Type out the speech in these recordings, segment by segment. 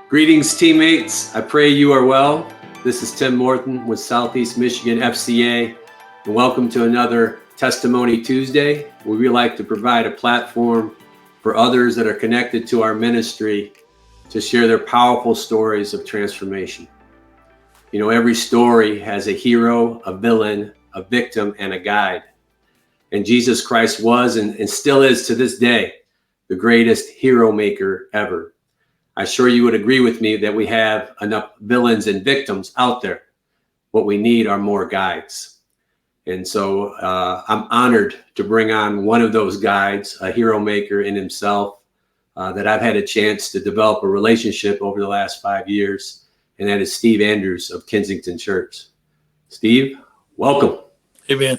Greetings, teammates. I pray you are well. This is Tim Morton with Southeast Michigan FCA, and welcome to another Testimony Tuesday, where we like to provide a platform for others that are connected to our ministry to share their powerful stories of transformation. You know, every story has a hero, a villain, a victim, and a guide. And Jesus Christ was and still is to this day the greatest hero maker ever. I'm sure you would agree with me that we have enough villains and victims out there. What we need are more guides. And so I'm honored to bring on one of those guides, a hero maker in himself, that I've had a chance to develop a relationship over the last 5 years. And that is Steve Andrews of Kensington Church. Steve, welcome. Hey, man.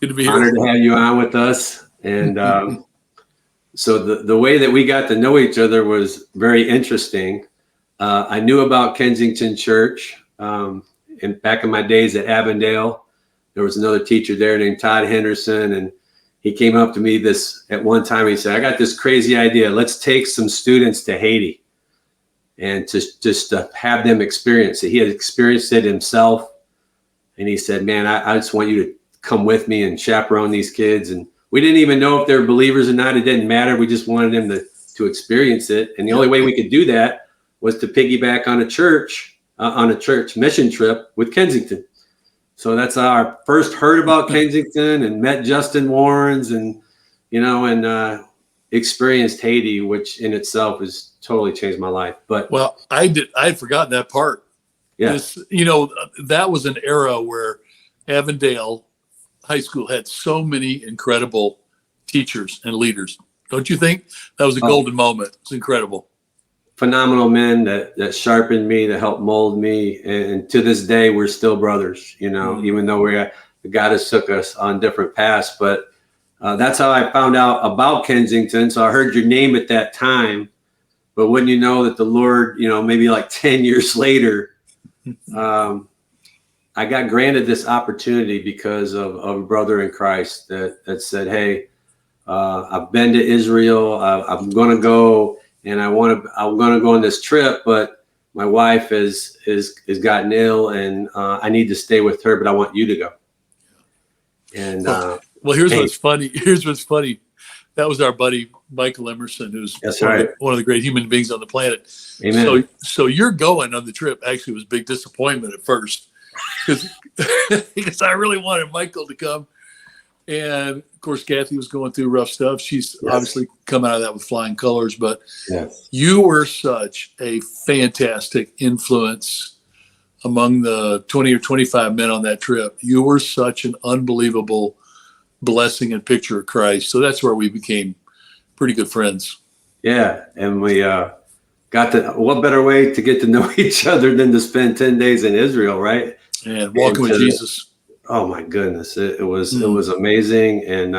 Good to be here. Honored to have you on with us. And so the way that we got to know each other was very interesting. I knew about Kensington Church back in my days at Avondale. There was another teacher there named Todd Henderson, and he came up to me at one time. He said, "I got this crazy idea. Let's take some students to Haiti and to have them experience it." He had experienced it himself, and he said, "Man, I just want you to come with me and chaperone these kids." And we didn't even know if they're believers or not. It didn't matter. We just wanted them to experience it. And the only way we could do that was to piggyback on a church mission trip with Kensington. So that's how I first heard about Kensington and met Justin Warrens and experienced Haiti, which in itself has totally changed my life. But well, I'd forgotten that part. Yeah. That was an era where Avondale High School had so many incredible teachers and leaders. Don't you think? That was a golden moment. It's incredible. Phenomenal men that sharpened me, that helped mold me. And to this day, we're still brothers, even though God has took us on different paths. But that's how I found out about Kensington. So I heard your name at that time. But wouldn't you know that the Lord, maybe like 10 years later, I got granted this opportunity because of a brother in Christ that said, "Hey, I've been to Israel. I'm going to go, and I'm going to go on this trip, but my wife has gotten ill, and I need to stay with her, but I want you to go." And well, here's what's funny. Here's what's funny. That was our buddy Michael Emerson, who's one of the great human beings on the planet. Amen. So you're going on the trip actually was a big disappointment at first. Because I really wanted Michael to come. And of course, Kathy was going through rough stuff. She's obviously come out of that with flying colors, but you were such a fantastic influence among the 20 or 25 men on that trip. You were such an unbelievable blessing and picture of Christ. So that's where we became pretty good friends. Yeah. And we what better way to get to know each other than to spend 10 days in Israel, right? And walking with Jesus. Oh my goodness. It was amazing. And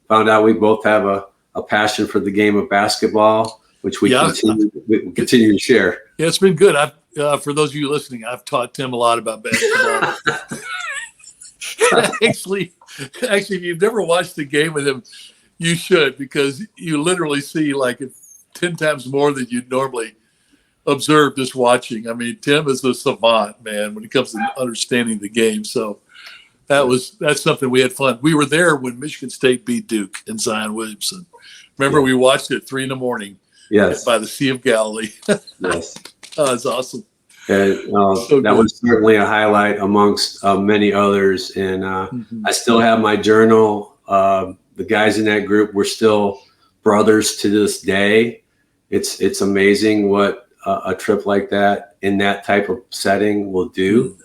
found out we both have a passion for the game of basketball, which we continue to share. Yeah, it's been good. For those of you listening, I've taught Tim a lot about basketball. Actually, if you've never watched the game with him, you should, because you literally see like 10 times more than you'd normally observe just watching. I mean, Tim is a savant, man, when it comes to understanding the game. So that's something we had fun. We were there when Michigan State beat Duke and Zion Williamson. Remember, we watched it at 3 a.m. Yes. By the Sea of Galilee. Yes. Oh, it's awesome. And that was certainly a highlight amongst many others. And I still have my journal. The guys in that group, we're still brothers to this day. It's amazing what a trip like that in that type of setting will do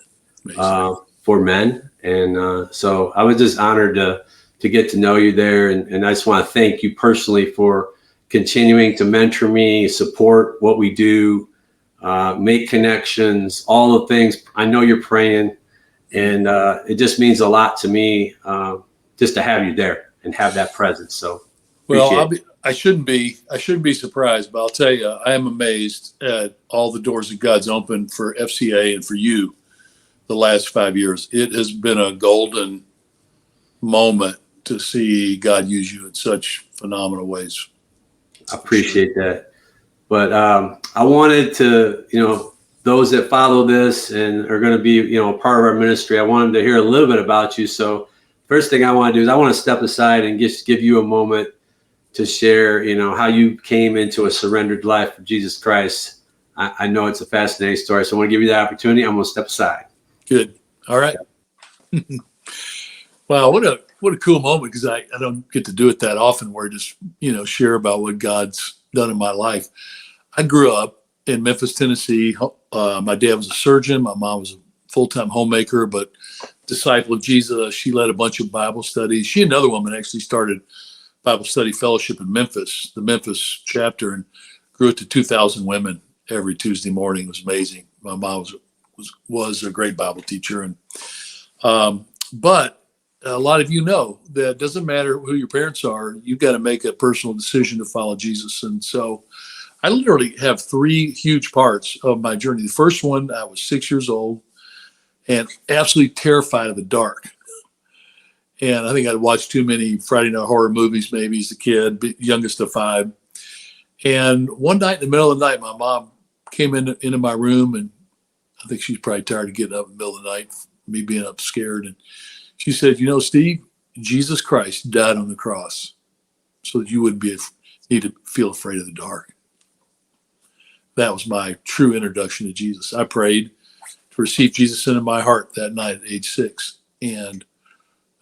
for men. And so I was just honored to get to know you there. And I just want to thank you personally for continuing to mentor me, support what we do, make connections, all the things. I know you're praying, and it just means a lot to me just to have you there and have that presence. So, well, I shouldn't be surprised, but I'll tell you, I am amazed at all the doors that God's opened for FCA and for you the last 5 years. It has been a golden moment to see God use you in such phenomenal ways. I appreciate that. But I wanted to, those that follow this and are going to be, a part of our ministry, I wanted to hear a little bit about you. So first thing I want to do is I want to step aside and just give you a moment to share, how you came into a surrendered life for Jesus Christ. I know it's a fascinating story, so I want to give you the opportunity. I'm going to step aside. Good. All right. Wow, what a cool moment, because I don't get to do it that often, where I just, share about what God's done in my life. I grew up in Memphis, Tennessee. My dad was a surgeon. My mom was a full-time homemaker, but disciple of Jesus. She led a bunch of Bible studies. She and another woman actually started Bible study fellowship in Memphis, the Memphis chapter, and grew it to 2,000 women every Tuesday morning. It was amazing. My mom was a great Bible teacher. And but a lot of know that it doesn't matter who your parents are, you've got to make a personal decision to follow Jesus. And so I literally have three huge parts of my journey. The first one, I was 6 years old and absolutely terrified of the dark. And I think I'd watched too many Friday night horror movies, maybe as a kid, youngest of five. And one night in the middle of the night, my mom came into my room, and I think she's probably tired of getting up in the middle of the night, me being up scared. And she said, Steve, Jesus Christ died on the cross so that you wouldn't need to feel afraid of the dark. That was my true introduction to Jesus. I prayed to receive Jesus into my heart that night at age 6. And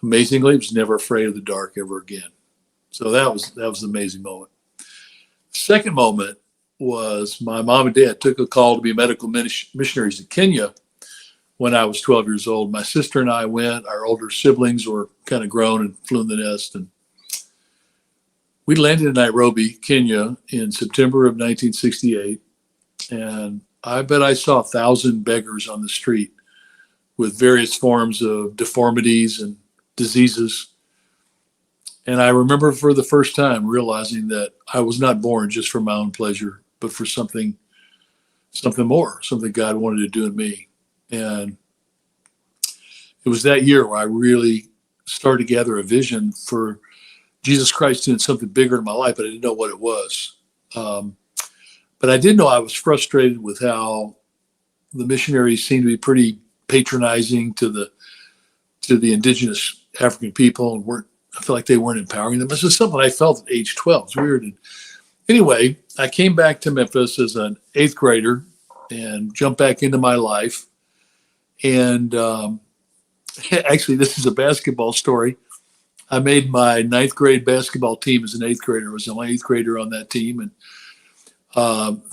amazingly, I was never afraid of the dark ever again. So that was an amazing moment. Second moment was my mom and dad took a call to be medical missionaries in Kenya when I was 12 years old. My sister and I went. Our older siblings were kind of grown and flew in the nest. And we landed in Nairobi, Kenya in September of 1968. And I bet I saw 1,000 beggars on the street with various forms of deformities and diseases. And I remember for the first time realizing that I was not born just for my own pleasure, but for something more, something God wanted to do in me. And it was that year where I really started to gather a vision for Jesus Christ doing something bigger in my life, but I didn't know what it was. But I did know I was frustrated with how the missionaries seemed to be pretty patronizing to the indigenous African people, and I felt like they weren't empowering them. This is something I felt at age 12. It's weird. And anyway, I came back to Memphis as an 8th grader and jumped back into my life. And actually, this is a basketball story. I made my 9th grade basketball team as an 8th grader. I was the only 8th grader on that team. And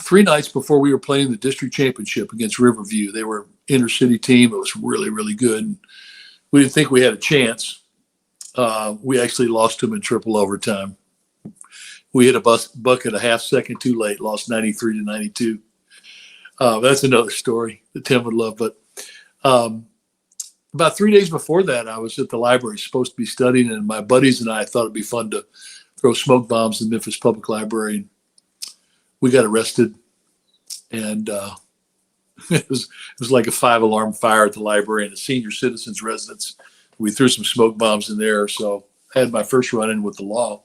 3 nights before we were playing the district championship against Riverview, they were an inner city team. It was really, really good. And we didn't think we had a chance. We actually lost to them in triple overtime. We hit a bucket a half second too late, lost 93-92. That's another story that Tim would love. But about 3 days before that, I was at the library, supposed to be studying, and my buddies and I thought it'd be fun to throw smoke bombs in Memphis Public Library. And we got arrested, and it was like a 5-alarm fire at the library and a senior citizens residence. We threw some smoke bombs in there, so I had my first run-in with the law.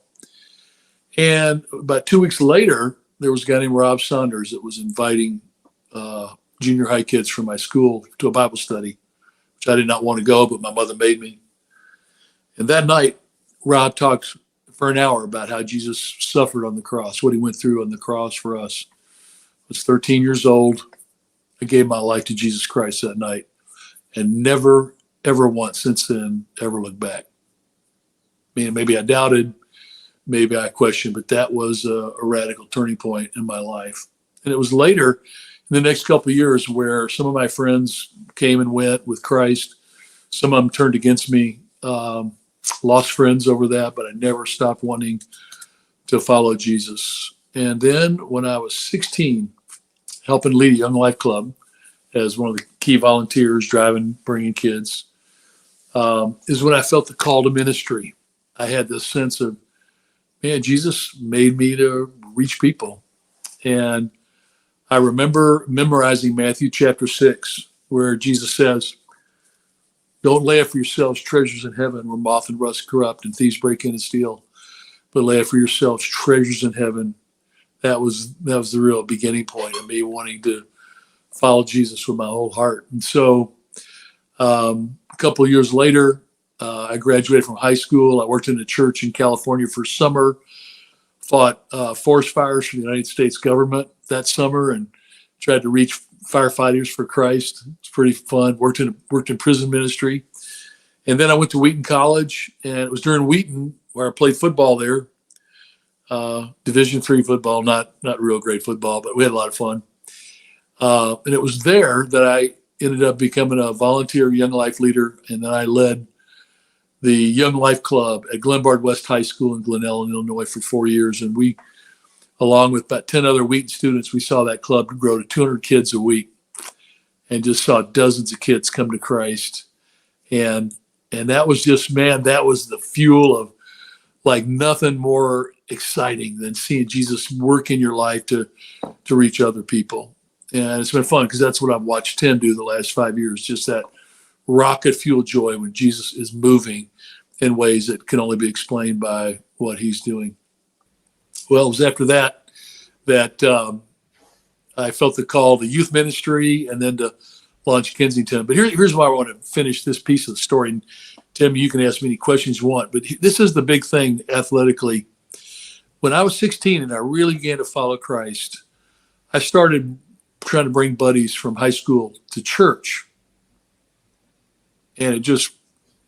And about 2 weeks later, there was a guy named Rob Saunders that was inviting junior high kids from my school to a Bible study, which I did not want to go, but my mother made me. And that night, Rob talked for an hour about how Jesus suffered on the cross, what he went through on the cross for us. I was 13 years old. I gave my life to Jesus Christ that night, and never, ever once since then ever looked back. I mean, maybe I doubted, maybe I questioned, but that was a radical turning point in my life. And it was later in the next couple of years where some of my friends came and went with Christ. Some of them turned against me, lost friends over that, but I never stopped wanting to follow Jesus. And then when I was 16, helping lead a Young Life Club as one of the key volunteers, driving, bringing kids, is when I felt the call to ministry. I had this sense of, man, Jesus made me to reach people. And I remember memorizing Matthew chapter 6, where Jesus says, don't lay up for yourselves treasures in heaven where moth and rust corrupt and thieves break in and steal, but lay up for yourselves treasures in heaven that was the real beginning point of me wanting to follow Jesus with my whole heart. And so a couple of years later, I graduated from high school. I worked in a church in California for a summer, fought forest fires for the United States government that summer, and tried to reach firefighters for Christ. It's pretty fun. Worked in prison ministry. And then I went to Wheaton College, and it was during Wheaton where I played football there. Division III football, not real great football, but we had a lot of fun. And it was there that I ended up becoming a volunteer Young Life leader, and then I led the Young Life Club at Glenbard West High School in Glen Ellen, Illinois for 4 years. And we, along with about 10 other Wheaton students, we saw that club grow to 200 kids a week and just saw dozens of kids come to Christ. And that was just, man, that was the fuel of like nothing more exciting than seeing Jesus work in your life to reach other people. And it's been fun because that's what I've watched Tim do the last 5 years, just that rocket fuel joy when Jesus is moving in ways that can only be explained by what he's doing. Well, it was after that I felt the call to youth ministry and then to launch Kensington. But here's why I want to finish this piece of the story. And Tim, you can ask me any questions you want, but this is the big thing athletically. When I was 16 and I really began to follow Christ, I started trying to bring buddies from high school to church. And it just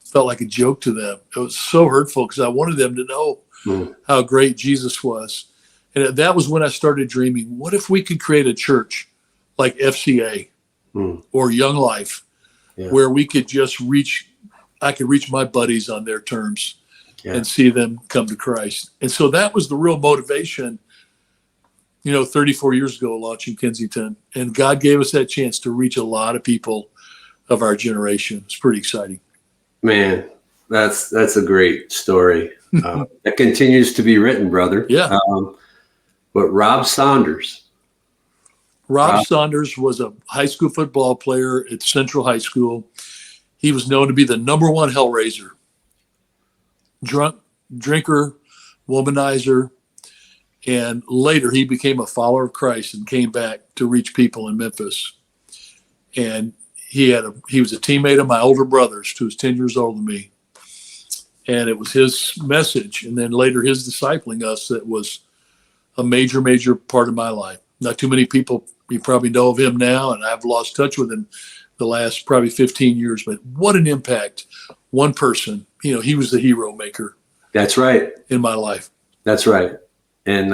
felt like a joke to them. It was so hurtful because I wanted them to know how great Jesus was. And that was when I started dreaming, what if we could create a church like FCA or Young Life, where we could just I could reach my buddies on their terms and see them come to Christ. And so that was the real motivation, 34 years ago, launching Kensington. And God gave us that chance to reach a lot of people of our generation. It's pretty exciting. Man, that's a great story. That continues to be written, brother. Yeah. But Rob Saunders. Rob Saunders was a high school football player at Central High School. He was known to be the number one hellraiser. Drinker, womanizer. And later he became a follower of Christ and came back to reach people in Memphis. And he was a teammate of my older brother's, who was 10 years older than me. And it was his message, and then later his discipling us, that was a major, major part of my life. Not too many people, you probably know of him now, and I've lost touch with him the last probably 15 years, but what an impact. One person, he was the hero maker. That's right. In my life. That's right. And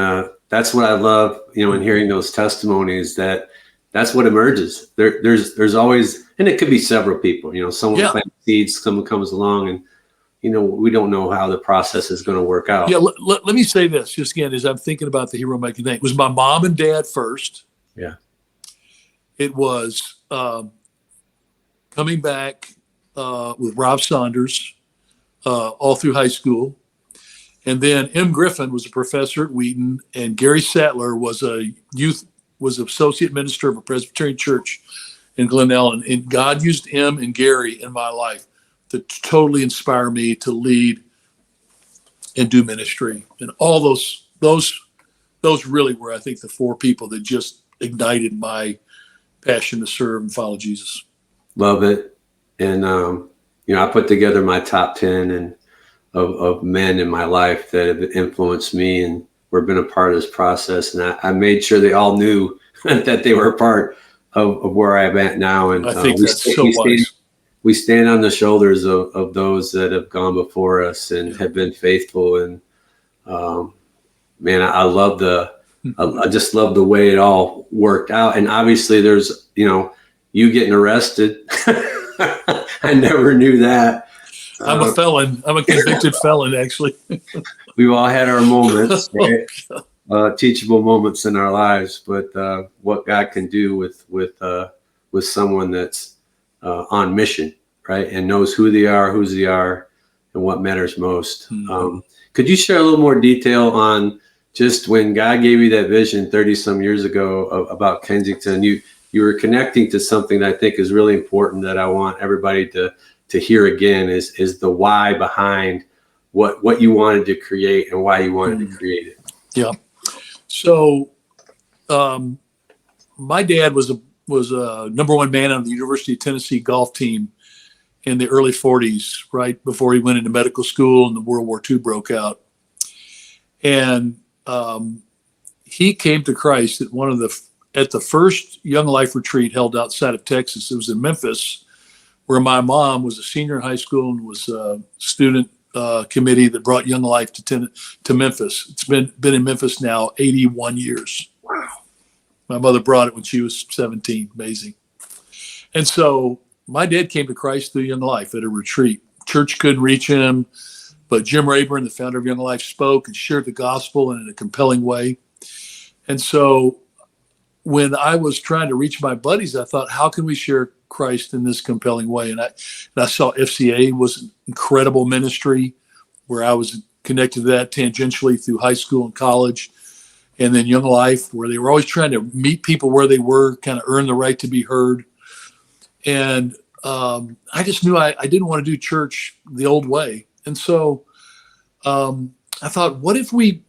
that's what I love, in hearing those testimonies, that's what emerges. There's always, and it could be several people, someone plants seeds, someone comes along, and, we don't know how the process is going to work out. Yeah. Let me say this just again, as I'm thinking about the hero making thing. It was my mom and dad first. Yeah. It was coming back with Rob Saunders all through high school. And then M. Griffin was a professor at Wheaton, and Gary Sattler was associate minister of a Presbyterian church in Glen Ellen. And God used him and Gary in my life to totally inspire me to lead and do ministry. And all those really were, I think, the four people that just ignited my passion to serve and follow Jesus. Love it. And, I put together my top 10 of men in my life that have influenced me and were been a part of this process. And I made sure they all knew that they were a part of where I'm at now. And I think that's so wise. We stand on the shoulders of those that have gone before us and have been faithful. And man, I just love the way it all worked out. And obviously there's, you getting arrested. I never knew that. I'm a felon. I'm a convicted felon, actually. We've all had our moments, right? Teachable moments in our lives. But what God can do with someone that's on mission, right, and knows who they are, whose they are, and what matters most. Mm-hmm. Could you share a little more detail on just when God gave you that vision 30 some years ago about Kensington? You were connecting to something that I think is really important that I want everybody to hear again is the why behind what you wanted to create and why you wanted to create it. Yeah. So, my dad was a number one man on the University of Tennessee golf team in the early 40s, right before he went into medical school and the World War II broke out. And he came to Christ at the first Young Life retreat held outside of Texas. It was in Memphis, where my mom was a senior in high school and was a student committee that brought Young Life to Memphis. It's been in Memphis now 81 years. Wow. My mother brought it when she was 17. Amazing. And so my dad came to Christ through Young Life at a retreat. Church couldn't reach him, but Jim Rayburn, the founder of Young Life, spoke and shared the gospel in a compelling way. And so when I was trying to reach my buddies, I thought, how can we share Christ in this compelling way? And I saw FCA was an incredible ministry where I was connected to that tangentially through high school and college. And then Young Life, where they were always trying to meet people where they were, kind of earn the right to be heard. And I just knew I didn't want to do church the old way. And so I thought, what if we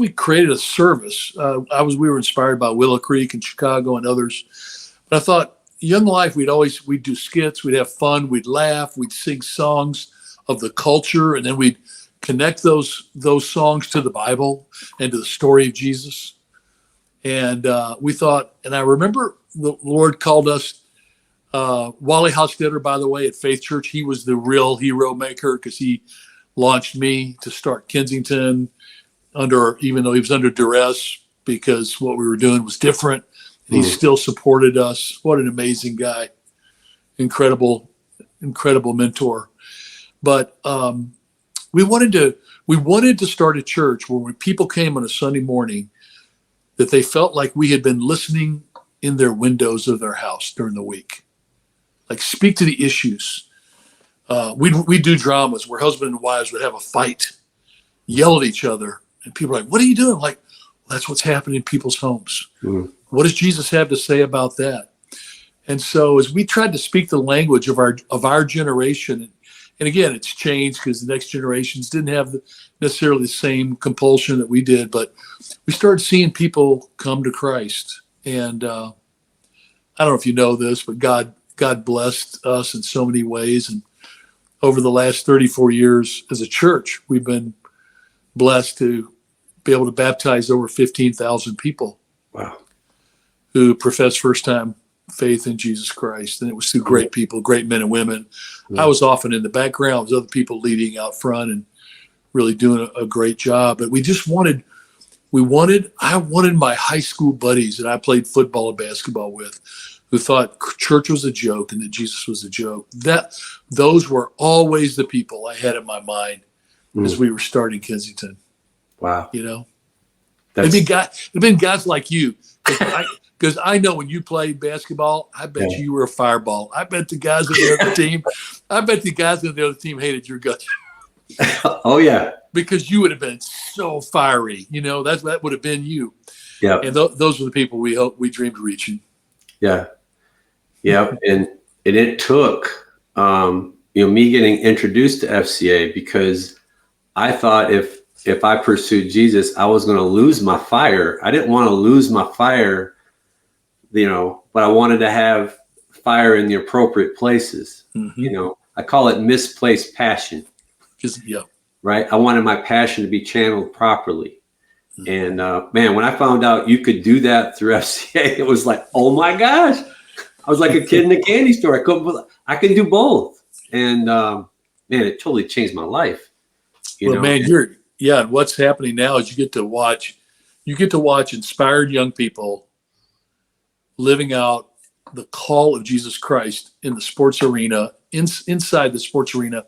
created a service? We were inspired by Willow Creek in Chicago and others. But I thought, Young Life, we'd do skits, we'd have fun, we'd laugh, we'd sing songs of the culture, and then we'd connect those songs to the Bible and to the story of Jesus. And we thought, and I remember the Lord called us, Wally Hostetter, by the way, at Faith Church. He was the real hero maker because he launched me to start Kensington even though he was under duress because what we were doing was different. And he still supported us. What an amazing guy. Incredible mentor. But we wanted to start a church where when people came on a Sunday morning, that they felt like we had been listening in their windows of their house during the week. Like, speak to the issues. We do dramas where husband and wives would have a fight, yell at each other, and people are like, "What are you doing?" Like, well, that's what's happening in people's homes. What does Jesus have to say about that? And so, as we tried to speak the language of our generation, and again, it's changed because the next generations didn't have necessarily the same compulsion that we did, but we started seeing people come to Christ. And I don't know if you know this, but God blessed us in so many ways. And over the last 34 years as a church, we've been blessed to be able to baptize over 15,000 people. Wow. Who profess first-time faith in Jesus Christ. And it was through great people, great men and women. I was often in the background, with other people leading out front and really doing a great job. But I wanted my high school buddies that I played football and basketball with, who thought church was a joke and that Jesus was a joke. Those were always the people I had in my mind as we were starting Kensington. Wow. You know, it'd been guys like you. Because I know when you played basketball, I bet you were a fireball. I bet the guys on the other team, hated your guts. Oh yeah. Because you would have been so fiery. You know, that would have been you. Yeah. And those were the people we dreamed of reaching. Yeah. Yeah. And it took me getting introduced to FCA because I thought if I pursued Jesus, I was going to lose my fire. I didn't want to lose my fire, but I wanted to have fire in the appropriate places. I call it misplaced passion. Right. I wanted my passion to be channeled properly. And man, when I found out you could do that through FCA, it was like, oh my gosh, I was like a kid in a candy store. I can do both. And man, it totally changed my life. And what's happening now is you get to watch inspired young people living out the call of Jesus Christ in the sports arena, inside the sports arena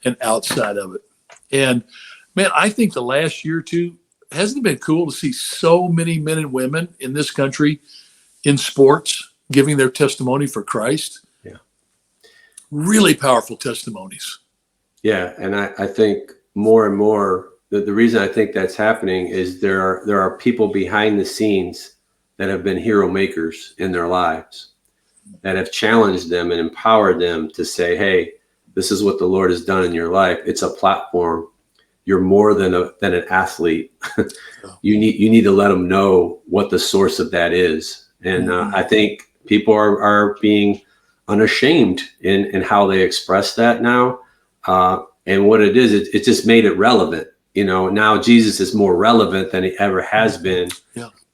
and outside of it. And man, I think the last year or two, hasn't it been cool to see so many men and women in this country in sports giving their testimony for Christ? Yeah. Really powerful testimonies. Yeah. And I think more and more, the reason I think that's happening is there are people behind the scenes that have been hero makers in their lives, that have challenged them and empowered them to say, hey, this is what the Lord has done in your life. It's a platform you're more than an athlete. You need to let them know what the source of that is. And I think people are being unashamed in how they express that now. And what it is, it just made it relevant. Now Jesus is more relevant than he ever has been,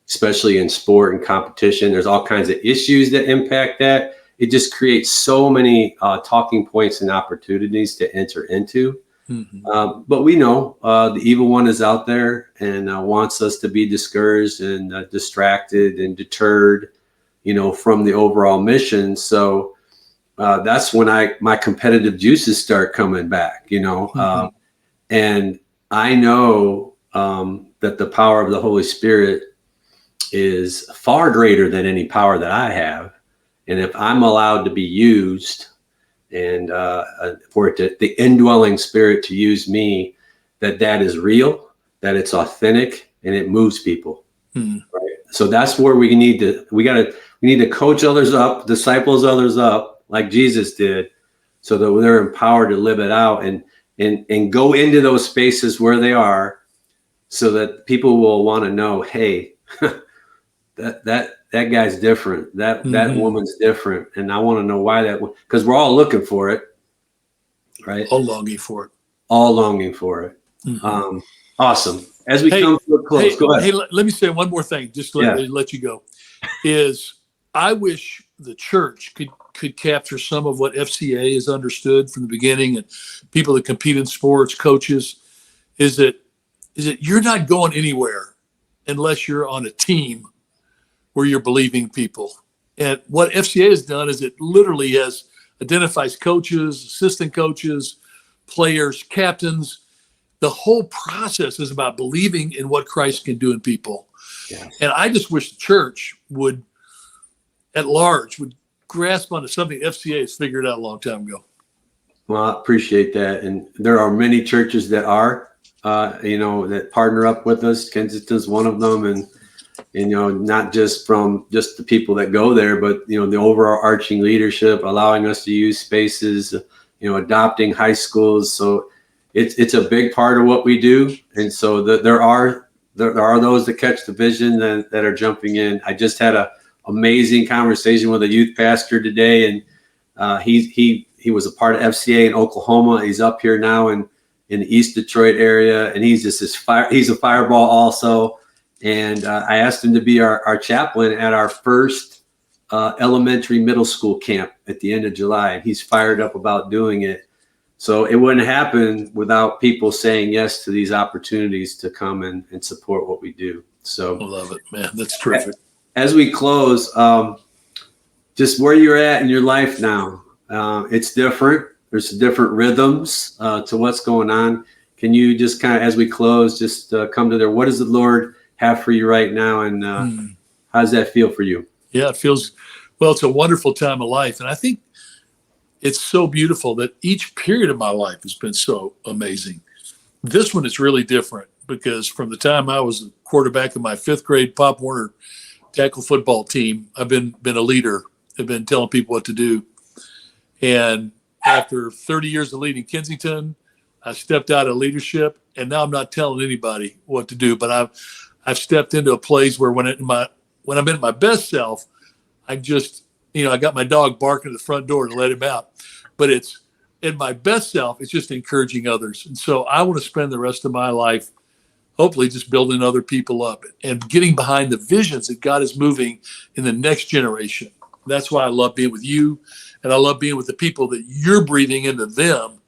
especially in sport and competition. There's all kinds of issues that impact that. It just creates so many talking points and opportunities to enter into. But we know the evil one is out there and wants us to be discouraged and distracted and deterred, from the overall mission. So that's when my competitive juices start coming back, and I know that the power of the Holy Spirit is far greater than any power that I have. And if I'm allowed to be used and for the indwelling Spirit to use me, that is real, that it's authentic, and it moves people. Right? So that's where we need to coach others up, disciples others up, like Jesus did, so that they're empowered to live it out and go into those spaces where they are, so that people will want to know, hey, that guy's different. That woman's different, and I want to know why because we're all looking for it, right? All longing for it. All longing for it. Awesome. As we come to a close, go ahead. Hey, let me say one more thing, just to let you go. Is I wish the church could capture some of what FCA has understood from the beginning, and people that compete in sports, coaches, is that you're not going anywhere unless you're on a team where you're believing people. And what FCA has done is it literally identifies coaches, assistant coaches, players, captains. The whole process is about believing in what Christ can do in people. Yes. And I just wish the church would grasp onto something FCA has figured out a long time ago. Well, I appreciate that. And there are many churches that that partner up with us. Kensington's one of them. And not just from just the people that go there, but, the overarching leadership, allowing us to use spaces, adopting high schools. So it's a big part of what we do. And so there are those that catch the vision that are jumping in. I just had a amazing conversation with a youth pastor today, and he was a part of FCA in Oklahoma. He's up here now in the East Detroit area, and he's just he's a fireball also. And I asked him to be our chaplain at our first elementary middle school camp at the end of July, and he's fired up about doing it. So it wouldn't happen without people saying yes to these opportunities to come and support what we do. So I love it, man. That's terrific. As we close, just where you're at in your life now, it's different. There's different rhythms to what's going on. Can you just kind of, as we close, just come to there? What does the Lord have for you right now, and how does that feel for you? Yeah, it feels, well, it's a wonderful time of life. And I think it's so beautiful that each period of my life has been so amazing. This one is really different because from the time I was a quarterback of my 5th grade Pop Warner tackle football team, I've been a leader. I've been telling people what to do. And after 30 years of leading Kensington, I stepped out of leadership, and now I'm not telling anybody what to do. But I've stepped into a place where when I'm in my best self, I just, I got my dog barking at the front door to let him out. But it's in my best self, it's just encouraging others. And so I want to spend the rest of my life hopefully just building other people up and getting behind the visions that God is moving in the next generation. That's why I love being with you, and I love being with the people that you're breathing into them,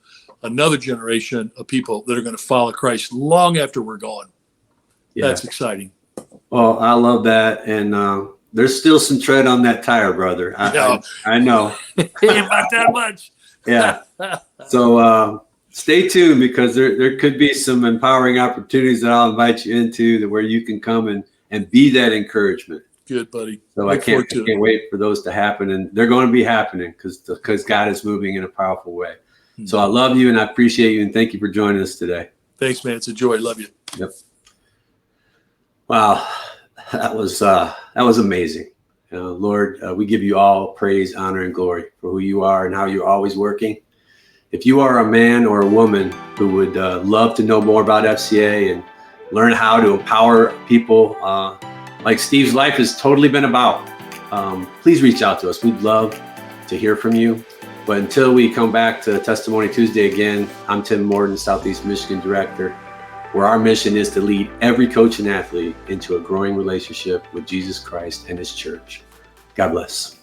another generation of people that are going to follow Christ long after we're gone. Yeah. That's exciting. Well, I love that. And there's still some tread on that tire, brother. I know. About that much. Yeah. So stay tuned, because there could be some empowering opportunities that I'll invite you into where you can come and be that encouragement. Good, buddy. So I can't wait for those to happen, and they're going to be happening because God is moving in a powerful way. Mm-hmm. So I love you, and I appreciate you, and thank you for joining us today. Thanks, man. It's a joy. Love you. Yep. Wow, that was amazing. Lord, we give you all praise, honor, and glory for who you are and how you're always working. If you are a man or a woman who would love to know more about FCA and learn how to empower people like Steve's life has totally been about, please reach out to us. We'd love to hear from you. But until we come back to Testimony Tuesday again, I'm Tim Morton, Southeast Michigan Director, where our mission is to lead every coach and athlete into a growing relationship with Jesus Christ and His church. God bless.